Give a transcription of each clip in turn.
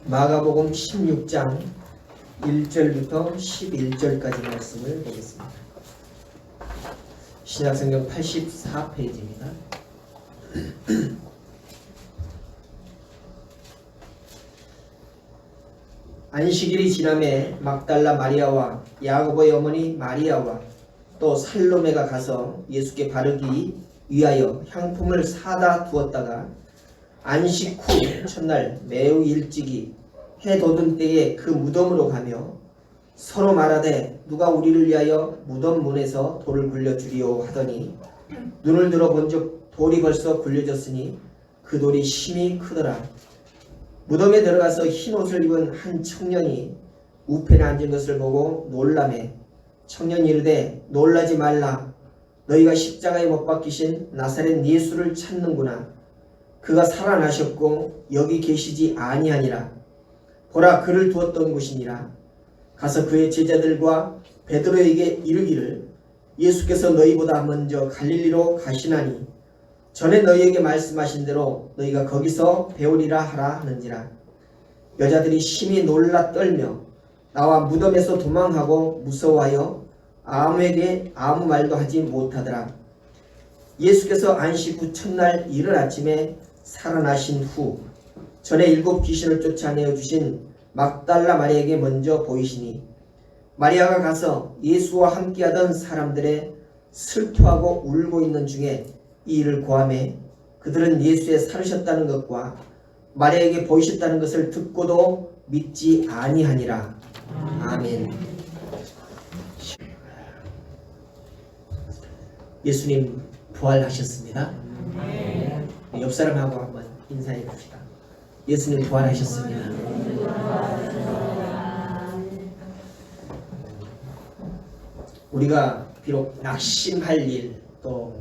마가복음 16장 1절부터 11절까지 말씀을 보겠습니다. 신약성경 84페이지입니다. 안식일이 지남에 막달라 마리아와 야고보의 어머니 마리아와 또 살로메가 가서 예수께 바르기 위하여 향품을 사다 두었다가 안식 후 첫날 매우 일찍이 해 돋은 때에 그 무덤으로 가며 서로 말하되 누가 우리를 위하여 무덤 문에서 돌을 굴려주리오 하더니 눈을 들어 본즉 돌이 벌써 굴려졌으니 그 돌이 심히 크더라. 무덤에 들어가서 흰 옷을 입은 한 청년이 우편에 앉은 것을 보고 놀라매 청년이 이르되 놀라지 말라. 너희가 십자가에 못 박히신 나사렛 예수를 찾는구나. 그가 살아나셨고 여기 계시지 아니하니라. 보라, 그를 두었던 곳이니라. 가서 그의 제자들과 베드로에게 이르기를 예수께서 너희보다 먼저 갈릴리로 가시나니 전에 너희에게 말씀하신 대로 너희가 거기서 배우리라 하라 하는지라. 여자들이 심히 놀라 떨며 나와 무덤에서 도망하고 무서워하여 아무에게 아무 말도 하지 못하더라. 예수께서 안식 후 첫날 이른 아침에 살아나신 후 전에 7 귀신을 쫓아내어 주신 막달라 마리아에게 먼저 보이시니 마리아가 가서 예수와 함께하던 사람들의 슬퍼하고 울고 있는 중에 이 일을 고하매 그들은 예수의 살으셨다는 것과 마리아에게 보이셨다는 것을 듣고도 믿지 아니하니라. 아멘. 예수님 부활하셨습니다. 옆 사람하고 한번 인사해 봅시다. 예수님 부활하셨습니다. 우리가 비록 낙심할 일, 또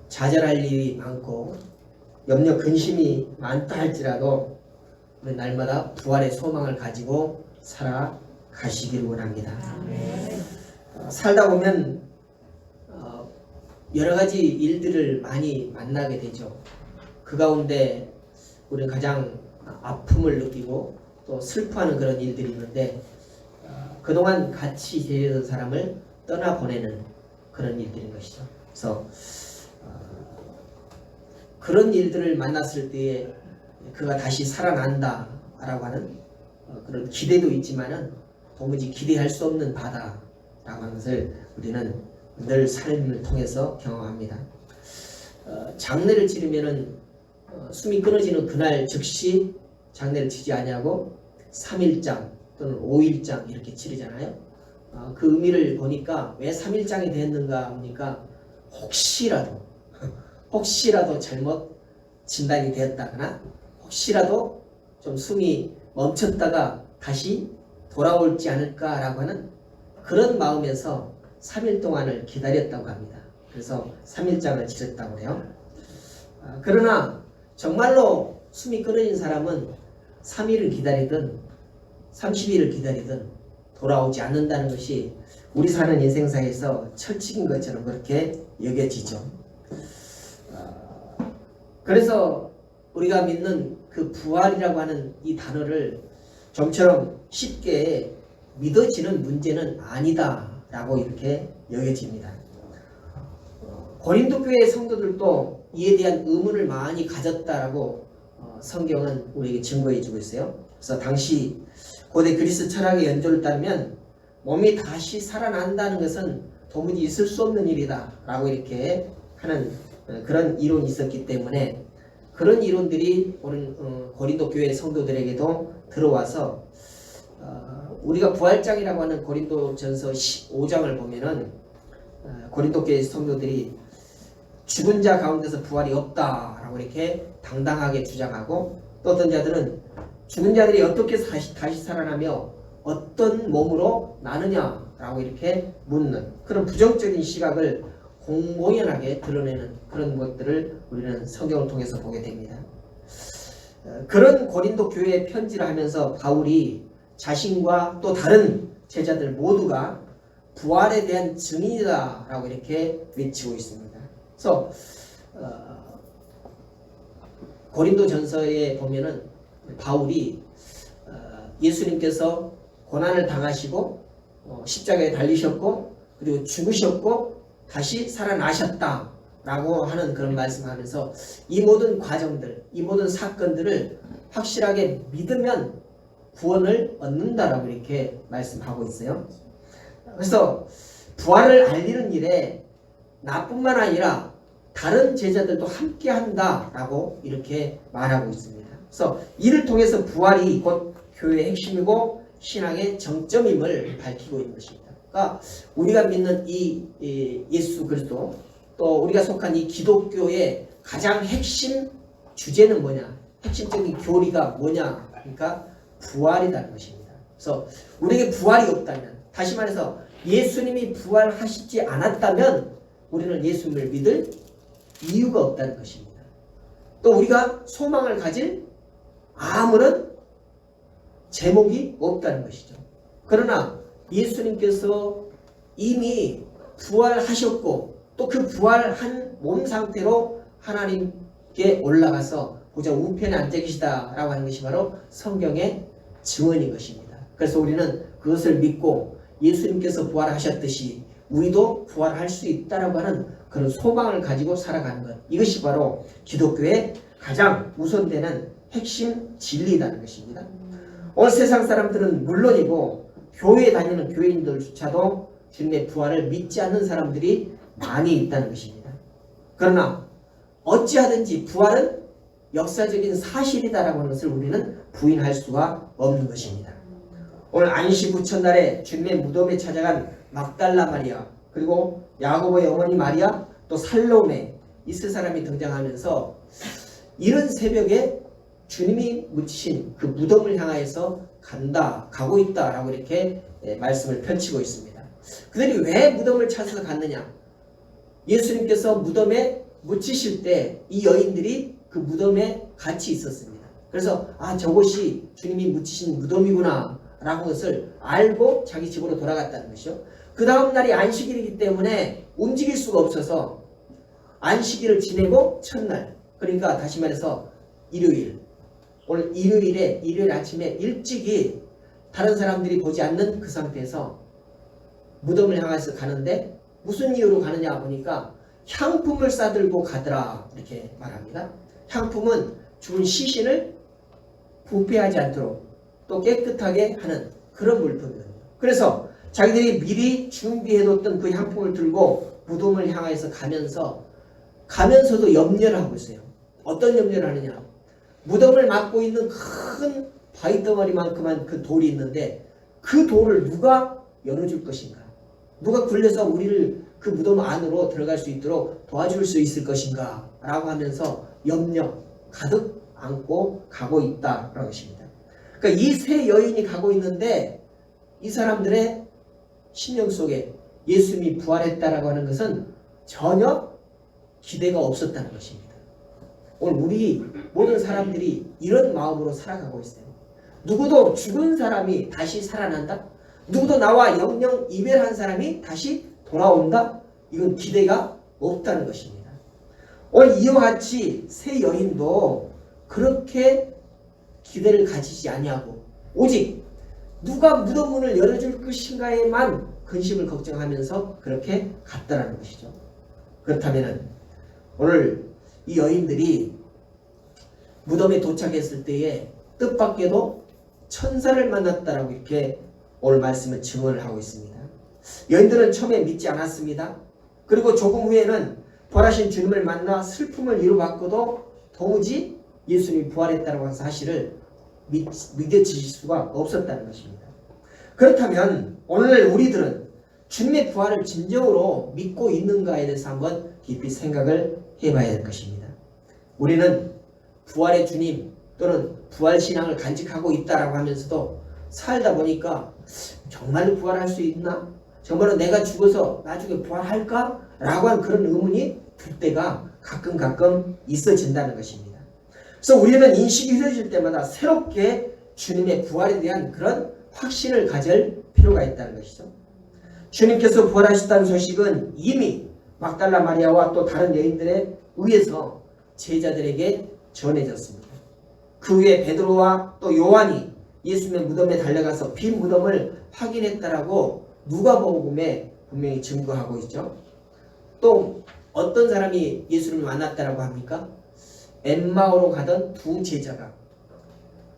좌절할 일이 많고 염려 근심이 많다 할지라도 우리 날마다 부활의 소망을 가지고 살아가시기를 원합니다. 살다 보면 여러 가지 일들을 많이 만나게 되죠. 그 가운데 우리는 가장 아픔을 느끼고 또 슬퍼하는 그런 일들이 있는데 그동안 같이 지내던 사람을 떠나보내는 그런 일들인 것이죠. 그래서 그런 일들을 만났을 때에 그가 다시 살아난다 라고 하는 그런 기대도 있지만은 도무지 기대할 수 없는 바다라고 하는 것을 우리는 늘 삶을 통해서 경험합니다. 장례를 치르면은 숨이 끊어지는 그날 즉시 장례를 치지 아니하고 3일장 또는 5일장 이렇게 치르잖아요. 그 의미를 보니까 왜 3일장이 됐는가 하니까 혹시라도 잘못 진단이 되었다거나 혹시라도 좀 숨이 멈췄다가 다시 돌아올지 않을까라고 하는 그런 마음에서 3일 동안을 기다렸다고 합니다. 그래서 3일장을 치렀다고 해요. 그러나 정말로 숨이 끊어진 사람은 3일을 기다리든 30일을 기다리든 돌아오지 않는다는 것이 우리 사는 인생사에서 철칙인 것처럼 그렇게 여겨지죠. 그래서 우리가 믿는 그 부활이라고 하는 이 단어를 좀처럼 쉽게 믿어지는 문제는 아니다 라고 이렇게 여겨집니다. 고린도 교회의 성도들도 이에 대한 의문을 많이 가졌다라고 성경은 우리에게 증거해 주고 있어요. 그래서 당시 고대 그리스 철학의 연조를 따르면 몸이 다시 살아난다는 것은 도무지 있을 수 없는 일이다 라고 이렇게 하는 그런 이론이 있었기 때문에 그런 이론들이 고린도 교회 성도들에게도 들어와서 우리가 부활장이라고 하는 고린도전서 15장을 보면은 고린도 교회 성도들이 죽은 자 가운데서 부활이 없다라고 이렇게 당당하게 주장하고 또 어떤 자들은 죽은 자들이 어떻게 다시 살아나며 어떤 몸으로 나느냐라고 이렇게 묻는 그런 부정적인 시각을 공공연하게 드러내는 그런 것들을 우리는 성경을 통해서 보게 됩니다. 그런 고린도 교회에 편지를 하면서 바울이 자신과 또 다른 제자들 모두가 부활에 대한 증인이다 라고 이렇게 외치고 있습니다. 그래서 고린도 전서에 보면은 바울이 예수님께서 고난을 당하시고 십자가에 달리셨고 그리고 죽으셨고 다시 살아나셨다라고 하는 그런 말씀하면서 이 모든 과정들, 이 모든 사건들을 확실하게 믿으면 구원을 얻는다라고 이렇게 말씀하고 있어요. 그래서 부활을 알리는 일에 나뿐만 아니라 다른 제자들도 함께 한다라고 이렇게 말하고 있습니다. 그래서 이를 통해서 부활이 곧 교회의 핵심이고 신앙의 정점임을 밝히고 있는 것입니다. 그러니까 우리가 믿는 이 예수 그리스도 또 우리가 속한 이 기독교의 가장 핵심 주제는 뭐냐? 핵심적인 교리가 뭐냐? 그러니까 부활이라는 것입니다. 그래서 우리에게 부활이 없다면, 다시 말해서 예수님이 부활하시지 않았다면 우리는 예수님을 믿을 이유가 없다는 것입니다. 또 우리가 소망을 가질 아무런 제목이 없다는 것이죠. 그러나 예수님께서 이미 부활하셨고 또 그 부활한 몸 상태로 하나님께 올라가서 보좌 우편에 앉아 계시다라고 하는 것이 바로 성경의 증언인 것입니다. 그래서 우리는 그것을 믿고 예수님께서 부활하셨듯이 우리도 부활할 수 있다라고 하는 그런 소망을 가지고 살아가는 것, 이것이 바로 기독교의 가장 우선되는 핵심 진리라는 것입니다. 오늘 세상 사람들은 물론이고 교회에 다니는 교인들조차도 주님의 부활을 믿지 않는 사람들이 많이 있다는 것입니다. 그러나 어찌하든지 부활은 역사적인 사실이다라고 하는 것을 우리는 부인할 수가 없는 것입니다. 오늘 안식 후천날에 주님의 무덤에 찾아간 막달라 마리아, 그리고 야고보의 어머니 마리아, 또 살로메, 이 세 사람이 등장하면서 이른 새벽에 주님이 묻히신 그 무덤을 향하여서 가고 있다라고 이렇게 말씀을 펼치고 있습니다. 그들이 왜 무덤을 찾아서 갔느냐? 예수님께서 무덤에 묻히실 때 이 여인들이 그 무덤에 같이 있었습니다. 그래서 저것이 주님이 묻히신 무덤이구나 라는 것을 알고 자기 집으로 돌아갔다는 것이죠. 그 다음 날이 안식일이기 때문에 움직일 수가 없어서 안식일을 지내고 첫날, 그러니까 다시 말해서 일요일, 오늘 일요일 아침에 일찍이 다른 사람들이 보지 않는 그 상태에서 무덤을 향해서 가는데 무슨 이유로 가느냐 보니까 향품을 싸들고 가더라 이렇게 말합니다. 향품은 죽은 시신을 부패하지 않도록 또 깨끗하게 하는 그런 물품이거든요. 그래서 자기들이 미리 준비해뒀던 그 향품을 들고 무덤을 향해서 가면서도 염려를 하고 있어요. 어떤 염려를 하느냐? 무덤을 막고 있는 큰 바위덩어리만큼한 그 돌이 있는데 그 돌을 누가 열어줄 것인가? 누가 굴려서 우리를 그 무덤 안으로 들어갈 수 있도록 도와줄 수 있을 것인가? 라고 하면서 염려 가득 안고 가고 있다라는 것입니다. 그러니까 이 세 여인이 가고 있는데 이 사람들의 심령 속에 예수님이 부활했다라고 하는 것은 전혀 기대가 없었다는 것입니다. 오늘 우리 모든 사람들이 이런 마음으로 살아가고 있어요. 누구도 죽은 사람이 다시 살아난다? 누구도 나와 영영 이별한 사람이 다시 돌아온다? 이건 기대가 없다는 것입니다. 오늘 이와 같이 세 여인도 그렇게 기대를 가지지 아니하고 오직 누가 무덤 문을 열어줄 것인가에만 근심을 걱정하면서 그렇게 갔다라는 것이죠. 그렇다면 오늘 이 여인들이 무덤에 도착했을 때에 뜻밖에도 천사를 만났다라고 이렇게 오늘 말씀은 증언을 하고 있습니다. 여인들은 처음에 믿지 않았습니다. 그리고 조금 후에는 부활하신 주님을 만나 슬픔을 이루받고도 도무지 예수님이 부활했다는 사실을 믿어지실 수가 없었다는 것입니다. 그렇다면 오늘 우리들은 주님의 부활을 진정으로 믿고 있는가에 대해서 한번 깊이 생각을 해봐야 할 것입니다. 우리는 부활의 주님 또는 부활신앙을 간직하고 있다라고 하면서도 살다 보니까 정말로 부활할 수 있나? 정말로 내가 죽어서 나중에 부활할까? 라고 하는 그런 의문이 들 때가 가끔 있어진다는 것입니다. 그래서 우리는 인식이 흐려질 때마다 새롭게 주님의 부활에 대한 그런 확신을 가질 필요가 있다는 것이죠. 주님께서 부활하셨다는 소식은 이미 막달라 마리아와 또 다른 여인들에 의해서 제자들에게 전해졌습니다. 그 후에 베드로와 또 요한이 예수님의 무덤에 달려가서 빈 무덤을 확인했다라고 누가복음에 분명히 증거하고 있죠. 또 어떤 사람이 예수님을 만났다라고 합니까? 엠마오로 가던 두 제자가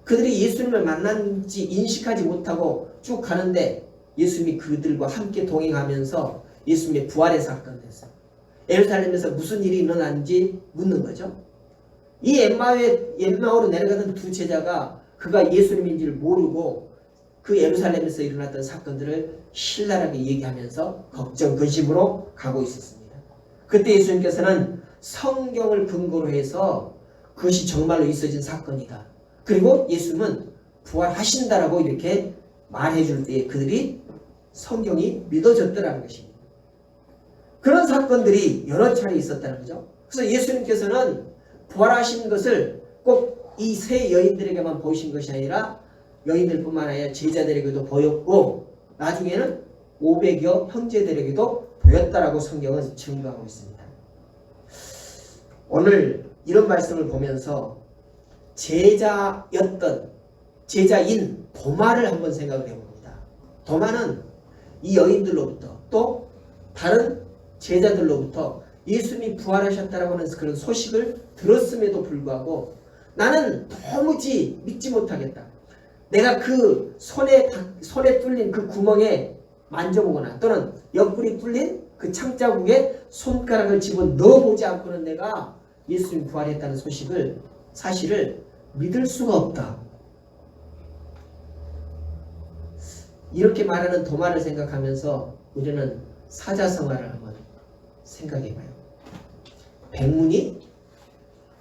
그들이 예수님을 만난지 인식하지 못하고 쭉 가는데 예수님이 그들과 함께 동행하면서 예수님의 부활의 사건을 했어요. 예루살렘에서 무슨 일이 일어났는지 묻는 거죠. 이 엠마오로 내려가던 두 제자가 그가 예수님인지를 모르고 그 예루살렘에서 일어났던 사건들을 신랄하게 얘기하면서 걱정, 근심으로 가고 있었습니다. 그때 예수님께서는 성경을 근거로 해서 그것이 정말로 있어진 사건이다. 그리고 예수님은 부활하신다라고 이렇게 말해줄 때에 그들이 성경이 믿어졌더라는 것입니다. 그런 사건들이 여러 차례 있었다는 거죠. 그래서 예수님께서는 부활하신 것을 꼭 이 세 여인들에게만 보이신 것이 아니라 여인들뿐만 아니라 제자들에게도 보였고 나중에는 500여 형제들에게도 보였다라고 성경은 증거하고 있습니다. 오늘 이런 말씀을 보면서 제자인 도마를 한번 생각을 해봅니다. 도마는 이 여인들로부터 또 다른 제자들로부터 예수님이 부활하셨다라고 하는 그런 소식을 들었음에도 불구하고 나는 도무지 믿지 못하겠다. 내가 그 손에 뚫린 그 구멍에 만져보거나 또는 옆구리 뚫린 그 창자국에 손가락을 집어넣어보지 않고는 내가 예수님 부활했다는 사실을 믿을 수가 없다. 이렇게 말하는 도마를 생각하면서 우리는 사자성어를 한번 생각해봐요. 백문이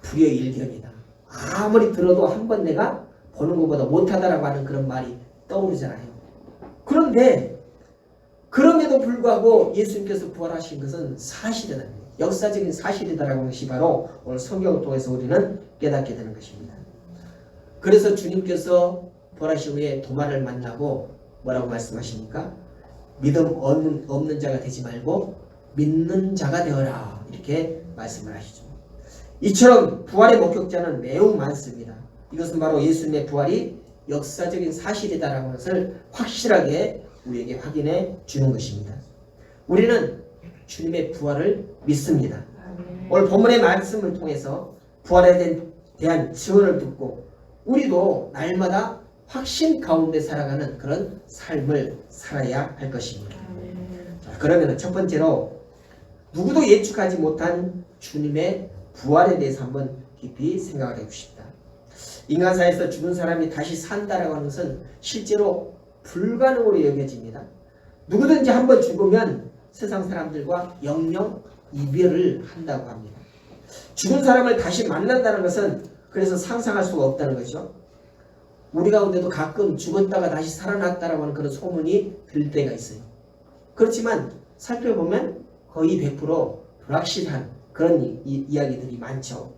불여일견이다. 아무리 들어도 한 번 내가 보는 것보다 못하다라고 하는 그런 말이 떠오르잖아요. 그런데 그럼에도 불구하고 예수님께서 부활하신 것은 사실이다. 역사적인 사실이다라고 하는 것이 바로 오늘 성경을 통해서 우리는 깨닫게 되는 것입니다. 그래서 주님께서 부활하신 후에 도마를 만나고 뭐라고 말씀하십니까? 믿음 없는 자가 되지 말고 믿는 자가 되어라. 이렇게 말씀을 하시죠. 이처럼 부활의 목격자는 매우 많습니다. 이것은 바로 예수님의 부활이 역사적인 사실이다라는 것을 확실하게 우리에게 확인해 주는 것입니다. 우리는 주님의 부활을 믿습니다. 오늘 본문의 말씀을 통해서 부활에 대한 증언을 듣고 우리도 날마다 확신 가운데 살아가는 그런 삶을 살아야 할 것입니다. 그러면 첫 번째로 누구도 예측하지 못한 주님의 부활에 대해서 한번 깊이 생각을 해봅시다. 인간사에서 죽은 사람이 다시 산다라고 하는 것은 실제로 불가능으로 여겨집니다. 누구든지 한번 죽으면 세상 사람들과 영영 이별을 한다고 합니다. 죽은 사람을 다시 만난다는 것은 그래서 상상할 수가 없다는 거죠. 우리 가운데도 가끔 죽었다가 다시 살아났다라고 하는 그런 소문이 들 때가 있어요. 그렇지만 살펴보면 거의 100% 불확실한 그런 이야기들이 많죠.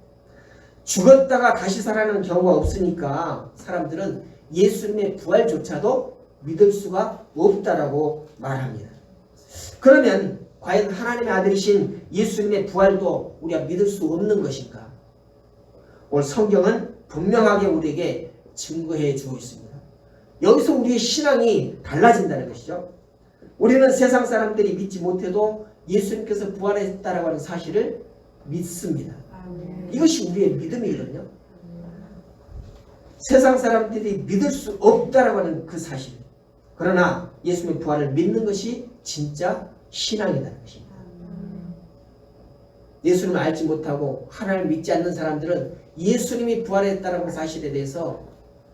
죽었다가 다시 살아나는 경우가 없으니까 사람들은 예수님의 부활조차도 믿을 수가 없다라고 말합니다. 그러면 과연 하나님의 아들이신 예수님의 부활도 우리가 믿을 수 없는 것인가? 오늘 성경은 분명하게 우리에게 증거해 주고 있습니다. 여기서 우리의 신앙이 달라진다는 것이죠. 우리는 세상 사람들이 믿지 못해도 예수님께서 부활했다라고 하는 사실을 믿습니다. 이것이 우리의 믿음이거든요. 세상 사람들이 믿을 수 없다라고 하는 그 사실. 그러나 예수님의 부활을 믿는 것이 진짜 신앙이라는 것입니다. 예수님을 알지 못하고 하나님을 믿지 않는 사람들은 예수님이 부활했다라는 그 사실에 대해서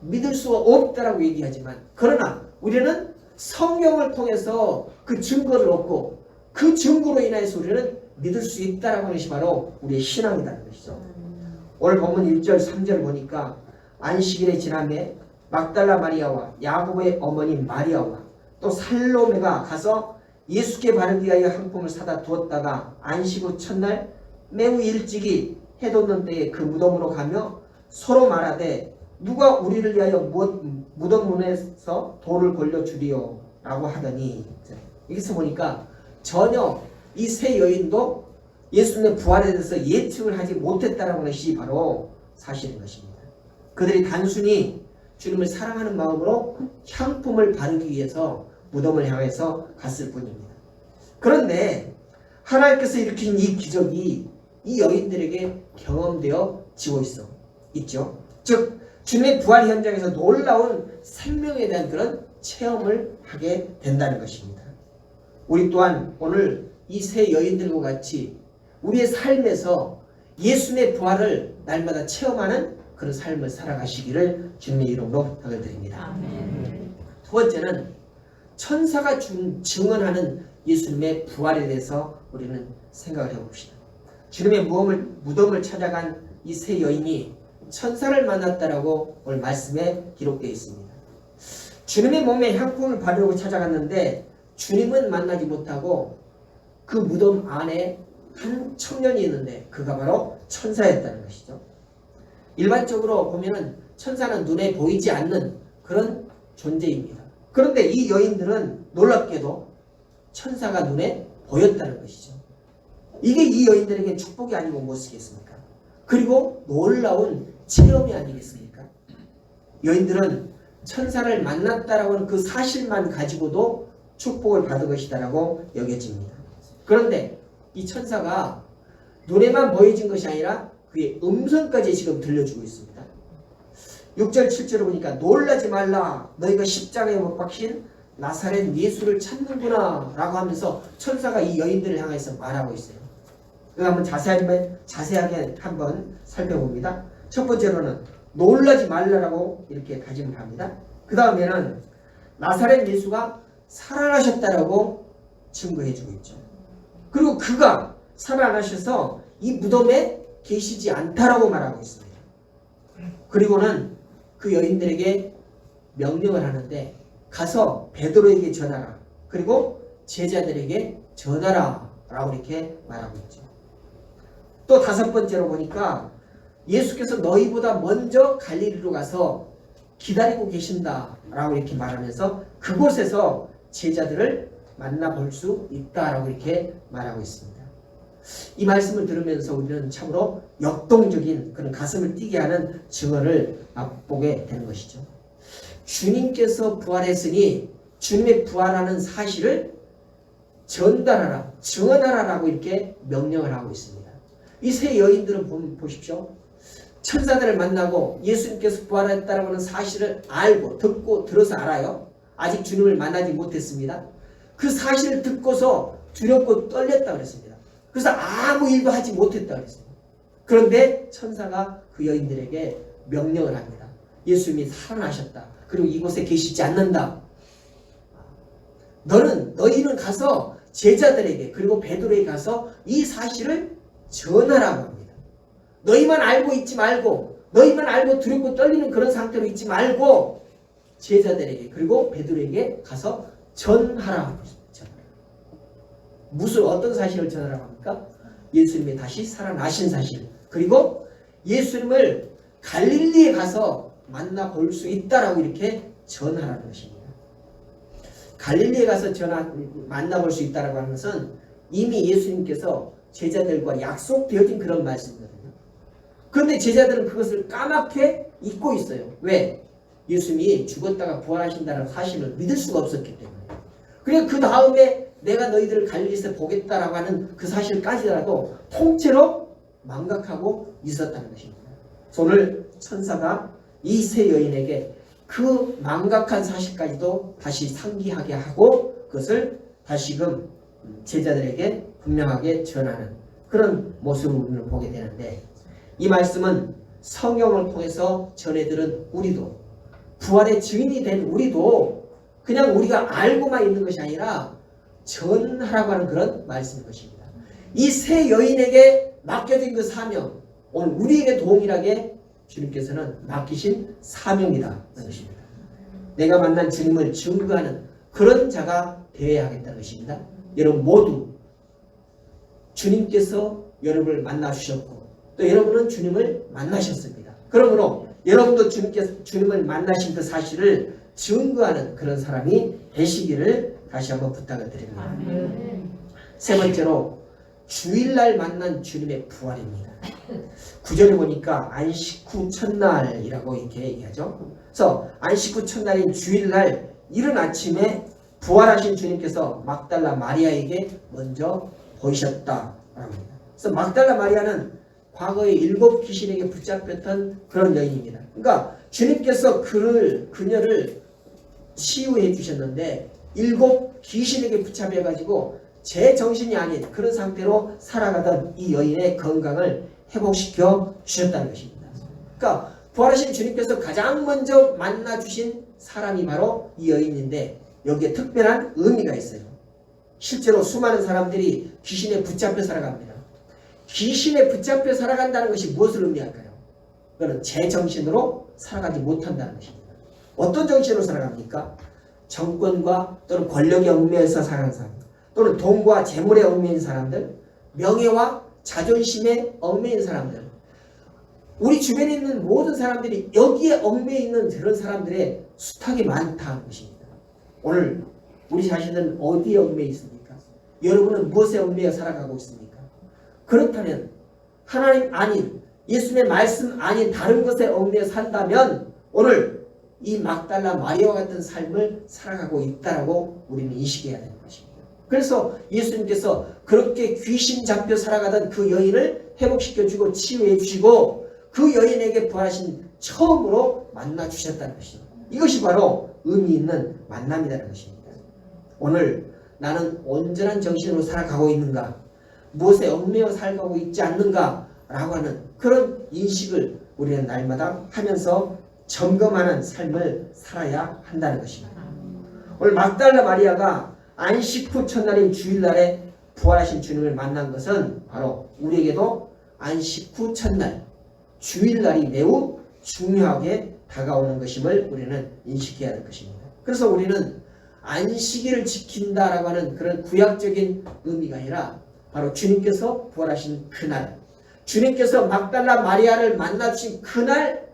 믿을 수가 없다라고 얘기하지만 그러나 우리는 성경을 통해서 그 증거를 얻고 그 증거로 인해서 우리는 믿을 수 있다라고 하는 것이 바로 우리의 신앙이라는 것이죠. 오늘 본문 1절 3절 보니까 안식일에 지남에 막달라 마리아와 야고보의 어머니 마리아와 또 살로메가 가서 예수께 바르기 위하여 상품을 사다 두었다가 안식 후 첫날 매우 일찍이 해 돋는 때에 그 무덤으로 가며 서로 말하되 누가 우리를 위하여 무덤 문에서 돌을 걸려주리요 라고 하더니 여기서 보니까 전혀 이 세 여인도 예수님의 부활에 대해서 예측을 하지 못했다는 것이 바로 사실인 것입니다. 그들이 단순히 주님을 사랑하는 마음으로 향품을 바르기 위해서 무덤을 향해서 갔을 뿐입니다. 그런데 하나님께서 일으킨 이 기적이 이 여인들에게 경험되어지고 있죠. 즉 주님의 부활 현장에서 놀라운 생명에 대한 그런 체험을 하게 된다는 것입니다. 우리 또한 오늘 이 세 여인들과 같이 우리의 삶에서 예수님의 부활을 날마다 체험하는 그런 삶을 살아가시기를 주님의 이름으로 부탁을 드립니다. 아멘. 두 번째는 천사가 증언하는 예수님의 부활에 대해서 우리는 생각을 해봅시다. 주님의 무덤을 찾아간 이 세 여인이 천사를 만났다라고 오늘 말씀에 기록되어 있습니다. 주님의 몸에 향품을 바르려고 찾아갔는데 주님은 만나지 못하고 그 무덤 안에 한 청년이 있는데 그가 바로 천사였다는 것이죠. 일반적으로 보면 천사는 눈에 보이지 않는 그런 존재입니다. 그런데 이 여인들은 놀랍게도 천사가 눈에 보였다는 것이죠. 이게 이 여인들에게 축복이 아니고 무엇이겠습니까? 그리고 놀라운 체험이 아니겠습니까? 여인들은 천사를 만났다라고 하는 그 사실만 가지고도 축복을 받은 것이다라고 여겨집니다. 그런데 이 천사가 눈에만 보여진 것이 아니라 그의 음성까지 지금 들려주고 있습니다. 6절 7절을 보니까 놀라지 말라 너희가 십자가에 못 박힌 나사렛 예수를 찾는구나 라고 하면서 천사가 이 여인들을 향해서 말하고 있어요. 이거 한번 자세하게 한번 살펴봅니다. 첫 번째로는 놀라지 말라라고 이렇게 다짐을 합니다. 그 다음에는 나사렛 예수가 살아나셨다라고 증거해주고 있죠. 그리고 그가 살아나셔서 이 무덤에 계시지 않다라고 말하고 있습니다. 그리고는 그 여인들에게 명령을 하는데 가서 베드로에게 전하라. 그리고 제자들에게 전하라 라고 이렇게 말하고 있죠. 또 다섯 번째로 보니까 예수께서 너희보다 먼저 갈릴리로 가서 기다리고 계신다 라고 이렇게 말하면서 그곳에서 제자들을 만나볼 수 있다라고 이렇게 말하고 있습니다. 이 말씀을 들으면서 우리는 참으로 역동적인 그런 가슴을 뛰게 하는 증언을 맛보게 되는 것이죠. 주님께서 부활했으니 주님의 부활하는 사실을 전달하라, 증언하라라고 이렇게 명령을 하고 있습니다. 이 세 여인들은 보십시오. 천사들을 만나고 예수님께서 부활했다라고 하는 사실을 알고 듣고 들어서 알아요. 아직 주님을 만나지 못했습니다. 그 사실을 듣고서 두렵고 떨렸다 그랬습니다. 그래서 아무 일도 하지 못했다 그랬어요. 그런데 천사가 그 여인들에게 명령을 합니다. 예수님이 살아나셨다. 그리고 이곳에 계시지 않는다. 너희는 가서 제자들에게 그리고 베드로에게 가서 이 사실을 전하라고 합니다. 너희만 알고 있지 말고 너희만 알고 두렵고 떨리는 그런 상태로 있지 말고 제자들에게 그리고 베드로에게 가서 전하라고 합니다. 무슨 어떤 사실을 전하라고 합니까? 예수님이 다시 살아나신 사실 그리고 예수님을 갈릴리에 가서 만나볼 수 있다라고 이렇게 전하라는 것입니다. 갈릴리에 가서 만나볼 수 있다라고 하는 것은 이미 예수님께서 제자들과 약속되어진 그런 말씀이거든요. 그런데 제자들은 그것을 까맣게 잊고 있어요. 왜? 예수님이 죽었다가 부활하신다는 사실을 믿을 수가 없었기 때문에. 그래서 그 다음에 내가 너희들을 갈릴리에서 보겠다라고 하는 그 사실까지라도 통째로 망각하고 있었다는 것입니다. 오늘 천사가 이 세 여인에게 그 망각한 사실까지도 다시 상기하게 하고 그것을 다시금 제자들에게 분명하게 전하는 그런 모습을 우리는 보게 되는데 이 말씀은 성경을 통해서 전해들은 우리도 부활의 증인이 된 우리도 그냥 우리가 알고만 있는 것이 아니라 전하라고 하는 그런 말씀인 것입니다. 이 세 여인에게 맡겨진 그 사명 오늘 우리에게 동일하게 주님께서는 맡기신 사명이라는 것입니다. 내가 만난 주님을 증거하는 그런 자가 되어야 하겠다는 것입니다. 여러분 모두 주님께서 여러분을 만나주셨고 또 여러분은 주님을 만나셨습니다. 그러므로 여러분도 주님을 만나신 그 사실을 증거하는 그런 사람이 되시기를 다시 한번 부탁을 드립니다. 세 번째로 주일날 만난 주님의 부활입니다. 9절에 보니까 안식 후 첫날이라고 이렇게 얘기하죠. 그래서 안식 후 첫날인 주일날 이른 아침에 부활하신 주님께서 막달라 마리아에게 먼저 보이셨다라고 합니다. 그래서 막달라 마리아는 과거에 7 귀신에게 붙잡혔던 그런 여인입니다. 그러니까 주님께서 그녀를 치유해 주셨는데 7 귀신에게 붙잡혀가지고 제 정신이 아닌 그런 상태로 살아가던 이 여인의 건강을 회복시켜 주셨다는 것입니다. 그러니까 부활하신 주님께서 가장 먼저 만나 주신 사람이 바로 이 여인인데 여기에 특별한 의미가 있어요. 실제로 수많은 사람들이 귀신에 붙잡혀 살아갑니다. 귀신에 붙잡혀 살아간다는 것이 무엇을 의미할까요? 그거는 제 정신으로 살아가지 못한다는 것입니다. 어떤 정신으로 살아갑니까? 정권과 또는 권력에 얽매여서 살아가는 사람, 또는 돈과 재물에 얽매인 사람들, 명예와 자존심에 얽매인 사람들, 우리 주변에 있는 모든 사람들이 여기에 얽매여 있는 그런 사람들의 수탁이 많다는 것입니다. 오늘 우리 자신은 어디에 얽매여 있습니까? 여러분은 무엇에 얽매여 살아가고 있습니까? 그렇다면 하나님 아닌 예수님의 말씀 아닌 다른 것에 얽매여 산다면 오늘 이 막달라 마리아와 같은 삶을 살아가고 있다라고 우리는 인식해야 되는 것입니다. 그래서 예수님께서 그렇게 귀신 잡혀 살아가던 그 여인을 회복시켜주고 치유해주시고 그 여인에게 부활하신 처음으로 만나 주셨다는 것입니다. 이것이 바로 의미 있는 만남이라는 것입니다. 오늘 나는 온전한 정신으로 살아가고 있는가? 무엇에 얽매여 살아가고 있지 않는가? 라고 하는 그런 인식을 우리는 날마다 하면서 점검하는 삶을 살아야 한다는 것입니다. 오늘 막달라 마리아가 안식 후 첫날인 주일날에 부활하신 주님을 만난 것은 바로 우리에게도 안식 후 첫날 주일날이 매우 중요하게 다가오는 것임을 우리는 인식해야 할 것입니다. 그래서 우리는 안식일을 지킨다라고 하는 그런 구약적인 의미가 아니라 바로 주님께서 부활하신 그날, 주님께서 막달라 마리아를 만나주신 그날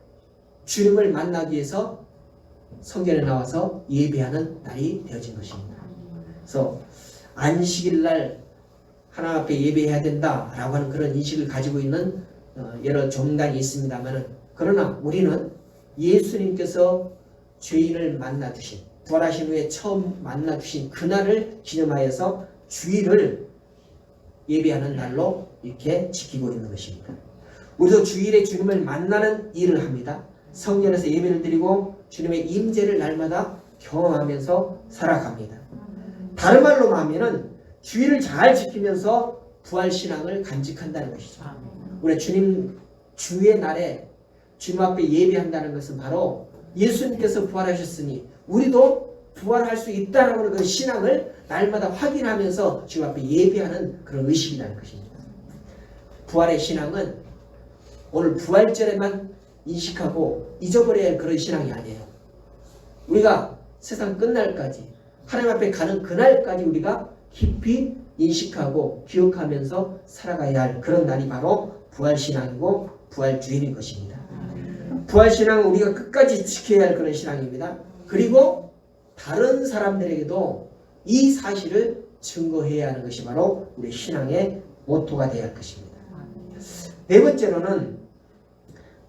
주님을 만나기 위해서 성전에 나와서 예배하는 날이 되어진 것입니다. 그래서 안식일날 하나님 앞에 예배해야 된다라고 하는 그런 인식을 가지고 있는 여러 종단이 있습니다만, 그러나 우리는 예수님께서 죄인을 만나주신, 부활하신 후에 처음 만나주신 그날을 기념하여서 주일을 예배하는 날로 이렇게 지키고 있는 것입니다. 우리도 주일에 주님을 만나는 일을 합니다. 성전에서 예배를 드리고 주님의 임재를 날마다 경험하면서 살아갑니다. 다른 말로 하면은 주일을 잘 지키면서 부활신앙을 간직한다는 것이죠. 우리 주님 주의 날에 주님 앞에 예배한다는 것은 바로 예수님께서 부활하셨으니 우리도 부활할 수 있다는 그 신앙을 날마다 확인하면서 주님 앞에 예배하는 그런 의식이라는 것입니다. 부활의 신앙은 오늘 부활절에만 인식하고 잊어버려야 할 그런 신앙이 아니에요. 우리가 세상 끝날까지 하나님 앞에 가는 그날까지 우리가 깊이 인식하고 기억하면서 살아가야 할 그런 날이 바로 부활신앙이고 부활주일인 것입니다. 부활신앙은 우리가 끝까지 지켜야 할 그런 신앙입니다. 그리고 다른 사람들에게도 이 사실을 증거해야 하는 것이 바로 우리 신앙의 모토가 되어야 할 것입니다. 네 번째로는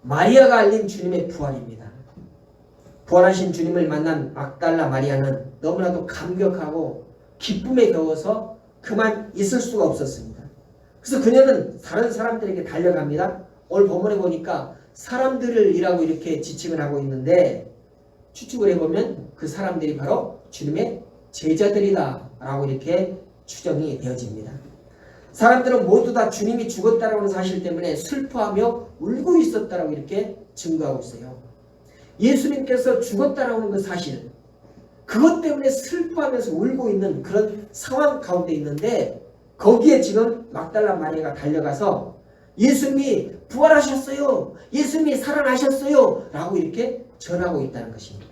마리아가 알린 주님의 부활입니다. 부활하신 주님을 만난 막달라 마리아는 너무나도 감격하고 기쁨에 겨워서 그만 있을 수가 없었습니다. 그래서 그녀는 다른 사람들에게 달려갑니다. 오늘 본문에 보니까 사람들이라고 이렇게 지칭을 하고 있는데 추측을 해보면 그 사람들이 바로 주님의 제자들이다 라고 이렇게 추정이 되어집니다. 사람들은 모두 다 주님이 죽었다라는 사실 때문에 슬퍼하며 울고 있었다라고 이렇게 증거하고 있어요. 예수님께서 죽었다라는 그 사실, 그것 때문에 슬퍼하면서 울고 있는 그런 상황 가운데 있는데 거기에 지금 막달라 마리아가 달려가서 예수님이 부활하셨어요, 예수님이 살아나셨어요 라고 이렇게 전하고 있다는 것입니다.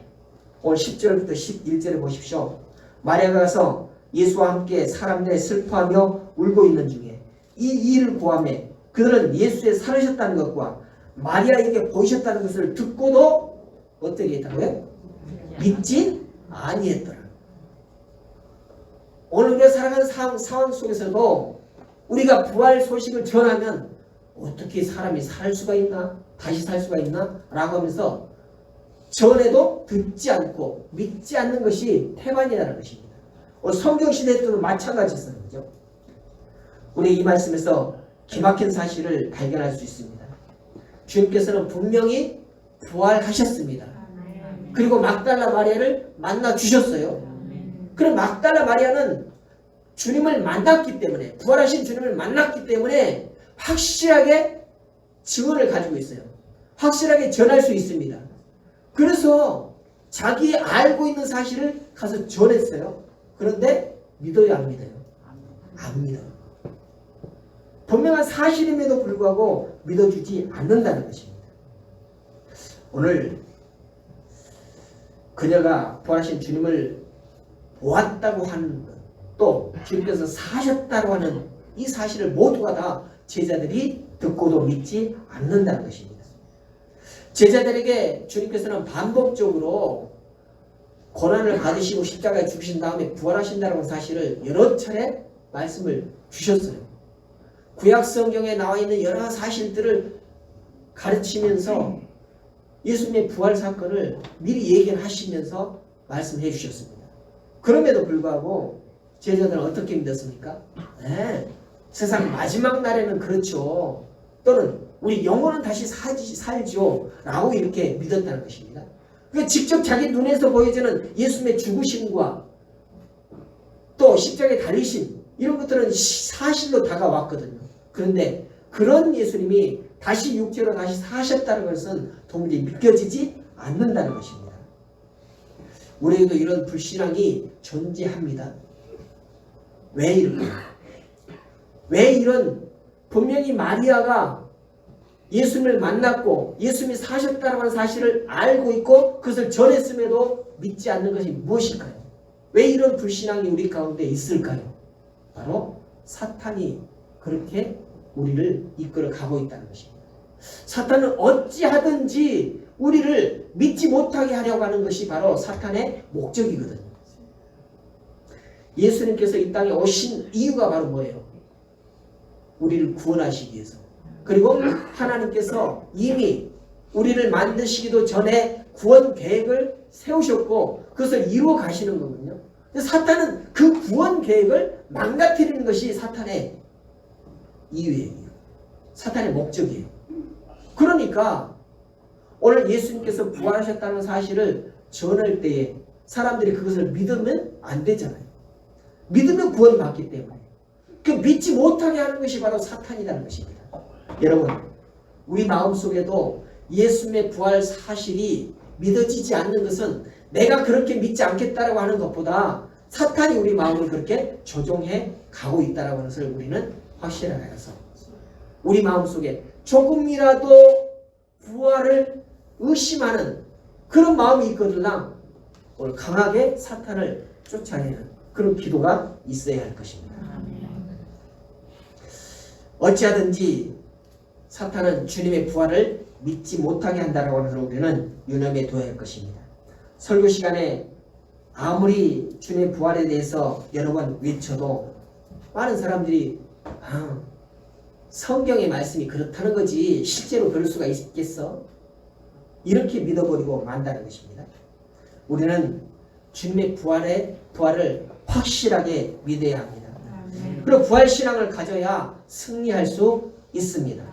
오늘 10절부터 11절에 보십시오. 마리아가 가서 예수와 함께 사람들이 슬퍼하며 울고 있는 중에 이 일을 고하며 그들은 예수의 살으셨다는 것과 마리아에게 보이셨다는 것을 듣고도 어떻게 했다고요? 믿지 아니했더라. 오늘 우리가 살아가는 상황 속에서도 우리가 부활 소식을 전하면 어떻게 사람이 살 수가 있나? 다시 살 수가 있나? 라고 하면서 전에도 듣지 않고 믿지 않는 것이 태반이라는 것입니다. 성경 시대 때도 마찬가지였던 거죠. 우리 이 말씀에서 기막힌 사실을 발견할 수 있습니다. 주님께서는 분명히 부활하셨습니다. 그리고 막달라 마리아를 만나 주셨어요. 그럼 막달라 마리아는 주님을 만났기 때문에, 부활하신 주님을 만났기 때문에 확실하게 증언을 가지고 있어요. 확실하게 전할 수 있습니다. 그래서 자기 알고 있는 사실을 가서 전했어요. 그런데 믿어요, 안 믿어요? 안 믿어요. 분명한 사실임에도 불구하고 믿어주지 않는다는 것입니다. 오늘 그녀가 부활하신 주님을 보았다고 하는 것, 또 주님께서 사셨다고 하는 이 사실을 모두가 다 제자들이 듣고도 믿지 않는다는 것입니다. 제자들에게 주님께서는 반복적으로 고난을 받으시고 십자가에 죽으신 다음에 부활하신다는 사실을 여러 차례 말씀을 주셨어요. 구약 성경에 나와 있는 여러 사실들을 가르치면서 예수님의 부활 사건을 미리 얘기를 하시면서 말씀해 주셨습니다. 그럼에도 불구하고 제자들은 어떻게 믿었습니까? 네, 세상 마지막 날에는 그렇죠. 또는 우리 영혼은 다시 살죠. 라고 이렇게 믿었다는 것입니다. 그러니까 직접 자기 눈에서 보여지는 예수님의 죽으심과 또 십자가에 달리심, 이런 것들은 사실로 다가왔거든요. 그런데 그런 예수님이 다시 육체로 다시 사셨다는 것은 도무지 믿겨지지 않는다는 것입니다. 우리에게도 이런 불신앙이 존재합니다. 왜 이럴까요? 왜 이런, 분명히 마리아가 예수님을 만났고 예수님이 사셨다는 하는 사실을 알고 있고 그것을 전했음에도 믿지 않는 것이 무엇일까요? 왜 이런 불신앙이 우리 가운데 있을까요? 바로 사탄이 그렇게 우리를 이끌어 가고 있다는 것입니다. 사탄은 어찌하든지 우리를 믿지 못하게 하려고 하는 것이 바로 사탄의 목적이거든요. 예수님께서 이 땅에 오신 이유가 바로 뭐예요? 우리를 구원하시기 위해서. 그리고 하나님께서 이미 우리를 만드시기도 전에 구원 계획을 세우셨고 그것을 이루어 가시는 거거든요. 사탄은 그 구원 계획을 망가뜨리는 것이 사탄의 이유예요. 사탄의 목적이에요. 그러니까 오늘 예수님께서 부활하셨다는 사실을 전할 때에 사람들이 그것을 믿으면 안 되잖아요. 믿으면 구원받기 때문에. 그 믿지 못하게 하는 것이 바로 사탄이라는 것입니다. 여러분, 우리 마음속에도 예수님의 부활 사실이 믿어지지 않는 것은 내가 그렇게 믿지 않겠다라고 하는 것보다 사탄이 우리 마음을 그렇게 조종해 가고 있다라고 하는 것을 우리는 확실하게 알아서 우리 마음속에 조금이라도 부활을 의심하는 그런 마음이 있거든요. 오늘 강하게 사탄을 쫓아내는 그런 기도가 있어야 할 것입니다. 어찌하든지 사탄은 주님의 부활을 믿지 못하게 한다라고 하는 것을 우리는 유념해 둬야 할 것입니다. 설교 시간에 아무리 주님의 부활에 대해서 여러 번 외쳐도 많은 사람들이 성경의 말씀이 그렇다는 거지 실제로 그럴 수가 있겠어? 이렇게 믿어버리고 만다는 것입니다. 우리는 주님의 부활을 확실하게 믿어야 합니다. 그리고 부활신앙을 가져야 승리할 수 있습니다.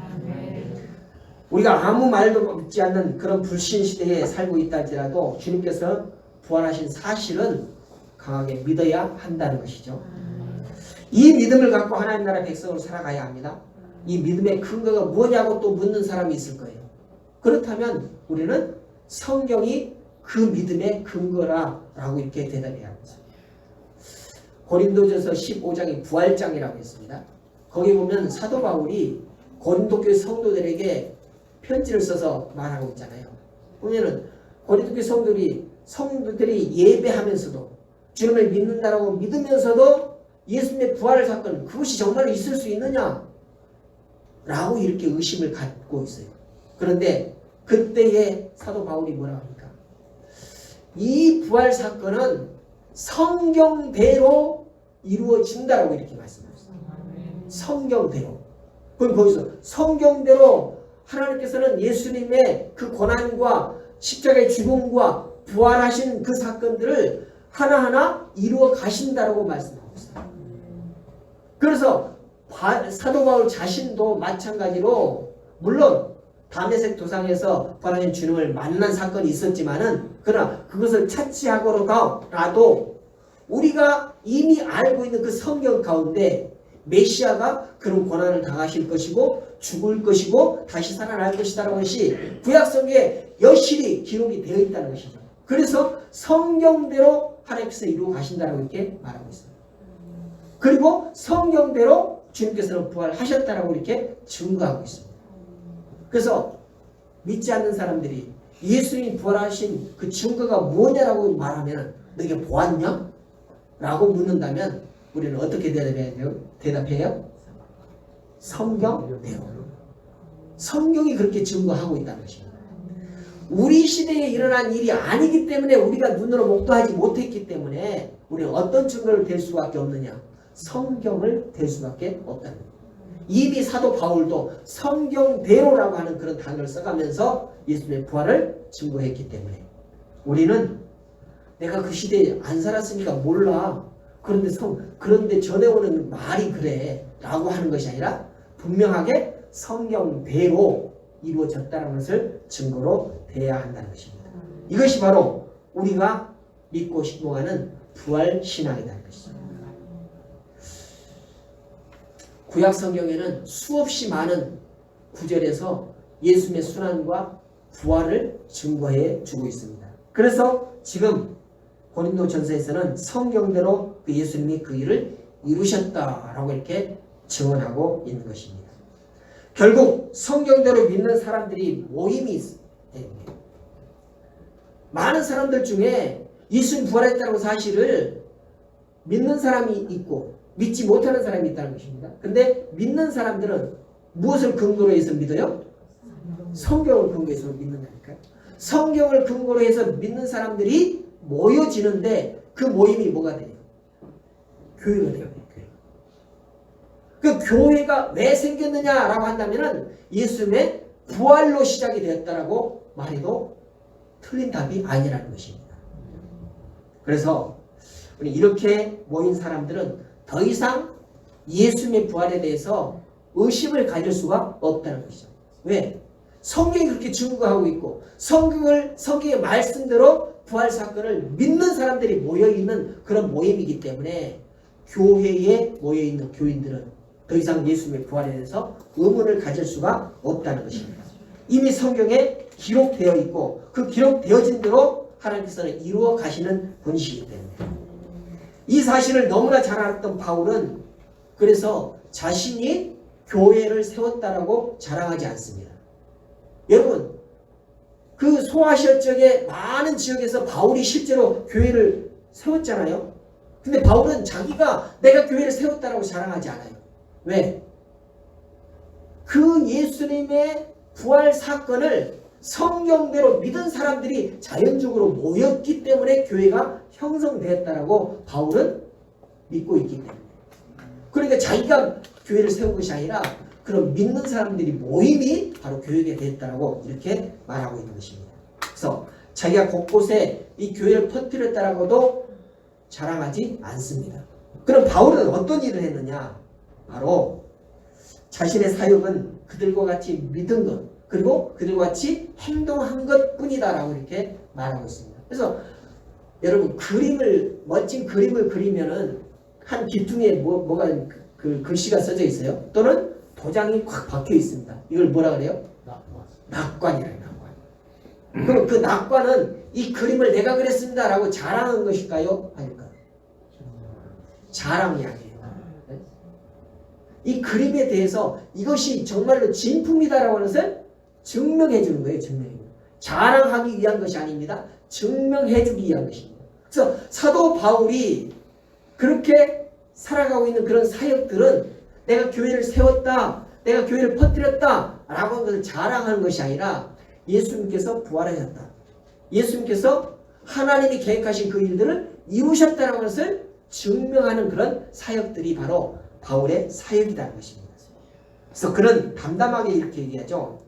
우리가 아무 말도 믿지 않는 그런 불신 시대에 살고 있다 할지라도 주님께서 부활하신 사실은 강하게 믿어야 한다는 것이죠. 이 믿음을 갖고 하나님 나라 백성으로 살아가야 합니다. 이 믿음의 근거가 뭐냐고 또 묻는 사람이 있을 거예요. 그렇다면 우리는 성경이 그 믿음의 근거라라고 이렇게 대답해야 합니다. 고린도전서 15장이 부활장이라고 했습니다. 거기 보면 사도 바울이 고린도교회 성도들에게 편지를 써서 말하고 있잖아요. 보면은 고린도교회 성도들이 예배하면서도 주님을 믿는다라고 믿으면서도 예수님의 부활 사건 그것이 정말 있을 수 있느냐? 라고 이렇게 의심을 갖고 있어요. 그런데 그때의 사도 바울이 뭐라고 합니까? 이 부활 사건은 성경대로 이루어진다라고 이렇게 말씀하셨어요. 성경대로. 그럼 거기서 성경대로 하나님께서는 예수님의 그 고난과 십자가의 죽음과 부활하신 그 사건들을 하나하나 이루어 가신다라고 말씀하고 있어요. 그래서 사도 바울 자신도 마찬가지로 물론 다메섹 도상에서 부활하신 주님을 만난 사건이 있었지만은 그러나 그것을 차치하고라도 우리가 이미 알고 있는 그 성경 가운데 메시아가 그런 고난을 당하실 것이고 죽을 것이고 다시 살아날 것이다라는 것이 구약성경에 여실히 기록이 되어 있다는 것이죠. 그래서 성경대로 하나님께서 이루어 가신다라고 이렇게 말하고 있어요. 그리고 성경대로 주님께서는 부활하셨다라고 이렇게 증거하고 있습니다. 그래서 믿지 않는 사람들이 예수님이 부활하신 그 증거가 뭐냐라고 말하면 너게 보았냐? 라고 묻는다면 우리는 어떻게 대답해요? 성경대로. 성경이 그렇게 증거하고 있다는 것입니다. 우리 시대에 일어난 일이 아니기 때문에 우리가 눈으로 목도하지 못했기 때문에 우리는 어떤 증거를 댈 수밖에 없느냐? 성경을 댈 수밖에 없다는 거예요. 이미 사도 바울도 성경대로라고 하는 그런 단어를 써가면서 예수님의 부활을 증거했기 때문에 우리는 내가 그 시대에 안 살았으니까 몰라. 그런데 전해오는 말이 그래 라고 하는 것이 아니라 분명하게 성경대로 이루어졌다는 것을 증거로 대해야 한다는 것입니다. 이것이 바로 우리가 믿고 신봉하는 부활신앙이라는 것입니다. 구약 성경에는 수없이 많은 구절에서 예수님의 순환과 부활을 증거해 주고 있습니다. 그래서 지금 고린도전서에서는 성경대로 그 예수님이 그 일을 이루셨다라고 이렇게 증언하고 있는 것입니다. 결국 성경대로 믿는 사람들이 모임이 있습니다. 많은 사람들 중에 예수님 부활했다는 사실을 믿는 사람이 있고 믿지 못하는 사람이 있다는 것입니다. 근데 믿는 사람들은 무엇을 근거로 해서 믿어요? 성경을 근거해서 믿는다니까요. 성경을 근거로 해서 믿는 사람들이 모여지는데 그 모임이 뭐가 돼요? 교회가 돼요. 그 교회가 왜 생겼느냐라고 한다면은 예수님의 부활로 시작이 되었다라고 말해도 틀린 답이 아니라는 것입니다. 그래서 우리 이렇게 모인 사람들은 더 이상 예수님의 부활에 대해서 의심을 가질 수가 없다는 것이죠. 왜? 성경이 그렇게 증거하고 있고 성경의 말씀대로 부활 사건을 믿는 사람들이 모여있는 그런 모임이기 때문에 교회에 모여있는 교인들은 더 이상 예수님의 부활에 대해서 의문을 가질 수가 없다는 것입니다. 이미 성경에 기록되어 있고 그 기록되어진 대로 하나님께서는 이루어 가시는 분이시기 때문에 이 사실을 너무나 잘 알았던 바울은 그래서 자신이 교회를 세웠다라고 자랑하지 않습니다. 여러분 그 소아시아 지역의 많은 지역에서 바울이 실제로 교회를 세웠잖아요. 근데 바울은 자기가 내가 교회를 세웠다라고 자랑하지 않아요. 왜? 그 예수님의 부활 사건을 성경대로 믿은 사람들이 자연적으로 모였기 때문에 교회가 형성되었다라고 바울은 믿고 있기 때문에. 그러니까 자기가 교회를 세운 것이 아니라 그런 믿는 사람들이 모임이 바로 교회가 됐다라고 이렇게 말하고 있는 것입니다. 그래서 자기가 곳곳에 이 교회를 퍼뜨렸다라고도 자랑하지 않습니다. 그럼 바울은 어떤 일을 했느냐? 바로 자신의 사역은 그들과 같이 믿은 것 그리고 그들과 같이 행동한 것 뿐이다라고 이렇게 말하고 있습니다. 그래서 여러분 멋진 그림을 그리면은 한 기둥에 뭐가 그 글씨가 써져 있어요. 또는 도장이 콱 박혀 있습니다. 이걸 뭐라 그래요? 낙관이래요. 낙관. 그럼 그 낙관은 이 그림을 내가 그렸습니다라고 자랑한 것일까요? 아닐까요? 자랑이 아니에요. 이 그림에 대해서 이것이 정말로 진품이다라고 하는 것을 증명해 주는 거예요. 자랑하기 위한 것이 아닙니다. 증명해 주기 위한 것입니다. 그래서 사도 바울이 그렇게 살아가고 있는 그런 사역들은 내가 교회를 세웠다, 내가 교회를 퍼뜨렸다 라고 하는 것을 자랑하는 것이 아니라 예수님께서 부활하셨다, 예수님께서 하나님이 계획하신 그 일들을 이루셨다는 것을 증명하는 그런 사역들이 바로 바울의 사역이라는 것입니다. 그래서 그는 담담하게 이렇게 얘기하죠.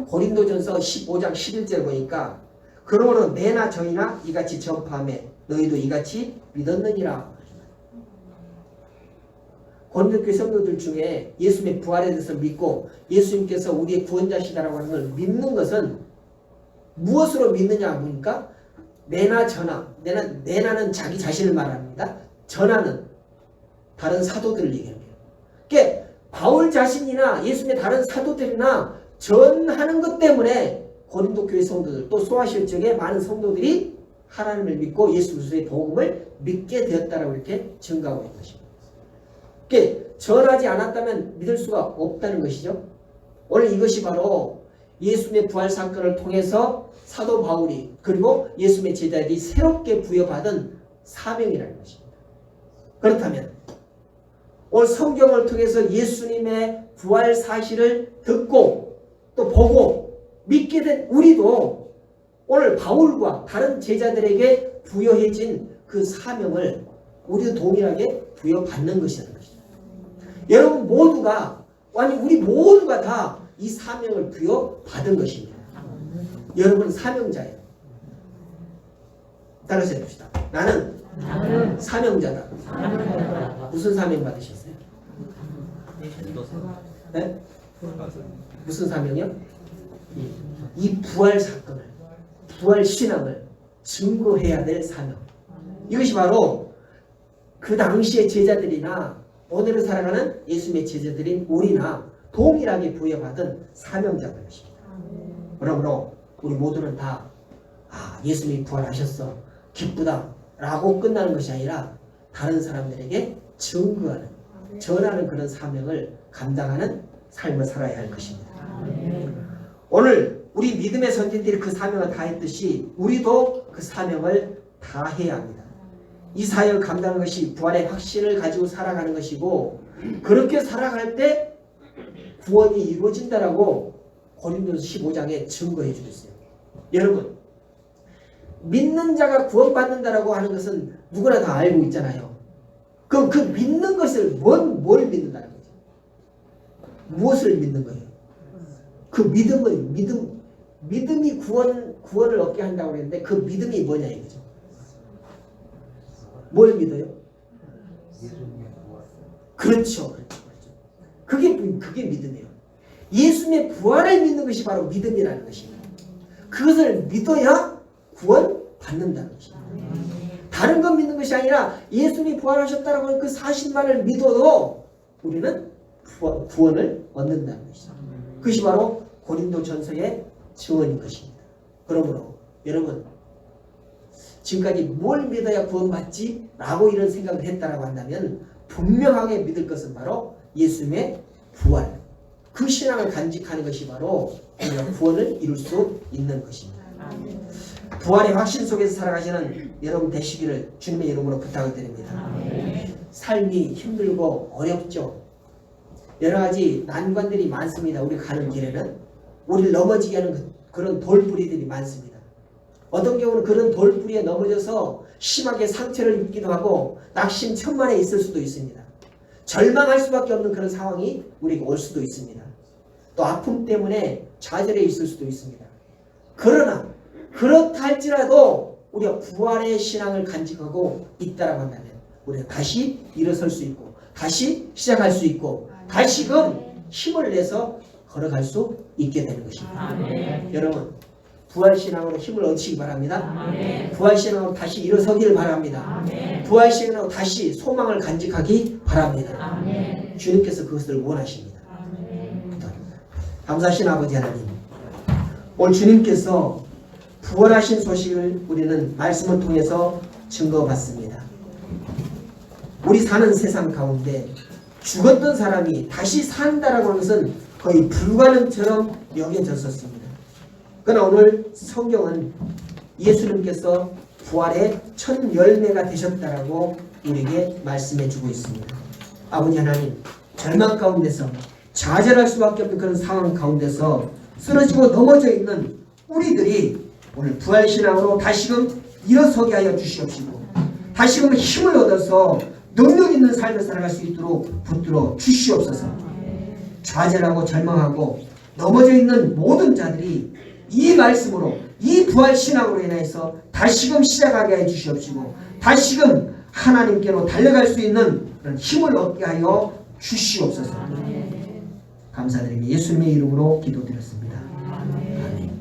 고린도전서 15장 11절 보니까 그러므로 내나 저희나 이같이 전파하매 너희도 이같이 믿었느니라. 고린도 교회 성도들 중에 예수님의 부활에 대해서 믿고 예수님께서 우리의 구원자시다라고 하는 걸 믿는 것은 무엇으로 믿느냐 보니까 내나 저나, 내나는 자기 자신을 말합니다. 전하는 다른 사도들을 얘기합니다. 그러니까 바울 자신이나 예수님의 다른 사도들이나 전하는 것 때문에 고린도 교회 성도들 또 소아시아지역의 많은 성도들이 하나님을 믿고 예수 그리스도의 복음을 믿게 되었다라고 이렇게 증거하고 있는 것입니다. 그러니까 전하지 않았다면 믿을 수가 없다는 것이죠. 오늘 이것이 바로 예수님의 부활 사건을 통해서 사도 바울이 그리고 예수님의 제자들이 새롭게 부여받은 사명이라는 것입니다. 그렇다면 오늘 성경을 통해서 예수님의 부활 사실을 듣고 또 보고 믿게 된 우리도 오늘 바울과 다른 제자들에게 부여해진 그 사명을 우리도 동일하게 부여받는 것이라는 것입니다. 여러분 모두가 아니 우리 모두가 다 이 사명을 부여받은 것입니다. 여러분은 사명자예요. 따라서 해봅시다. 나는 사명자다. 무슨 사명 받으셨어요? 네? 무슨 사명이요? 이 부활 사건을, 부활 신앙을 증거해야 될 사명. 이것이 바로 그 당시의 제자들이나 오늘을 살아가는 예수님의 제자들인 우리나 동일하게 부여받은 사명자인 것입니다. 그러므로 우리 모두는 다 예수님이 부활하셨어 기쁘다 라고 끝나는 것이 아니라 다른 사람들에게 증거하는 전하는 그런 사명을 감당하는 삶을 살아야 할 것입니다. 오늘 우리 믿음의 선진들이 그 사명을 다했듯이 우리도 그 사명을 다해야 합니다. 이 사역을 감당하는 것이 부활의 확신을 가지고 살아가는 것이고 그렇게 살아갈 때 구원이 이루어진다라고 고린도서 15장에 증거해 주고 있어요. 여러분 믿는 자가 구원받는다라고 하는 것은 누구나 다 알고 있잖아요. 그럼 그 믿는 것을 뭘 믿는다는 거죠? 무엇을 믿는 거예요? 그 믿음이 구원을 얻게 한다고 그랬는데 그 믿음이 뭐냐 이거죠. 뭘 믿어요? 그렇죠. 그게 믿음이에요. 예수님의 부활을 믿는 것이 바로 믿음이라는 것입니다. 그것을 믿어야 구원 받는다는 것입니다. 다른 건 믿는 것이 아니라 예수님이 부활하셨다라고 하는 그 사실만을 믿어도 우리는 구원을 얻는다는 것입니다. 그것이 바로 고린도전서의 증언인 것입니다. 그러므로 여러분 지금까지 뭘 믿어야 구원받지? 라고 이런 생각을 했다라고 한다면 분명하게 믿을 것은 바로 예수님의 부활. 그 신앙을 간직하는 것이 바로 우리가 구원을 이룰 수 있는 것입니다. 부활의 확신 속에서 살아가시는 여러분 되시기를 주님의 이름으로 부탁을 드립니다. 삶이 힘들고 어렵죠. 여러 가지 난관들이 많습니다. 우리가 가는 길에는 우리를 넘어지게 하는 그런 돌뿌리들이 많습니다. 어떤 경우는 그런 돌뿌리에 넘어져서 심하게 상처를 입기도 하고 낙심천만에 있을 수도 있습니다. 절망할 수밖에 없는 그런 상황이 우리에게 올 수도 있습니다. 또 아픔 때문에 좌절해 있을 수도 있습니다. 그러나 그렇다 할지라도 우리가 부활의 신앙을 간직하고 있다라고 한다면 우리가 다시 일어설 수 있고 다시 시작할 수 있고 다시금 힘을 내서 걸어갈 수 있게 되는 것입니다. 여러분 부활신앙으로 힘을 얻으시기 바랍니다. 부활신앙으로 다시 일어서기를 바랍니다. 부활신앙으로 다시 소망을 간직하기 바랍니다. 주님께서 그것을 원하십니다. 감사하신 아버지 하나님, 오늘 주님께서 부활하신 소식을 우리는 말씀을 통해서 증거받습니다. 우리 사는 세상 가운데 죽었던 사람이 다시 산다라고 하는 것은 거의 불가능처럼 여겨졌었습니다. 그러나 오늘 성경은 예수님께서 부활의 첫 열매가 되셨다라고 우리에게 말씀해 주고 있습니다. 아버지 하나님, 절망 가운데서 좌절할 수밖에 없는 그런 상황 가운데서 쓰러지고 넘어져 있는 우리들이 오늘 부활신앙으로 다시금 일어서게 하여 주시옵시고 다시금 힘을 얻어서 능력 있는 삶을 살아갈 수 있도록 붙들어 주시옵소서. 좌절하고 절망하고 넘어져 있는 모든 자들이 이 말씀으로 이 부활신앙으로 인해서 다시금 시작하게 해 주시옵시고 다시금 하나님께로 달려갈 수 있는 그런 힘을 얻게 하여 주시옵소서. 감사드리며 예수님의 이름으로 기도드렸습니다. 아멘.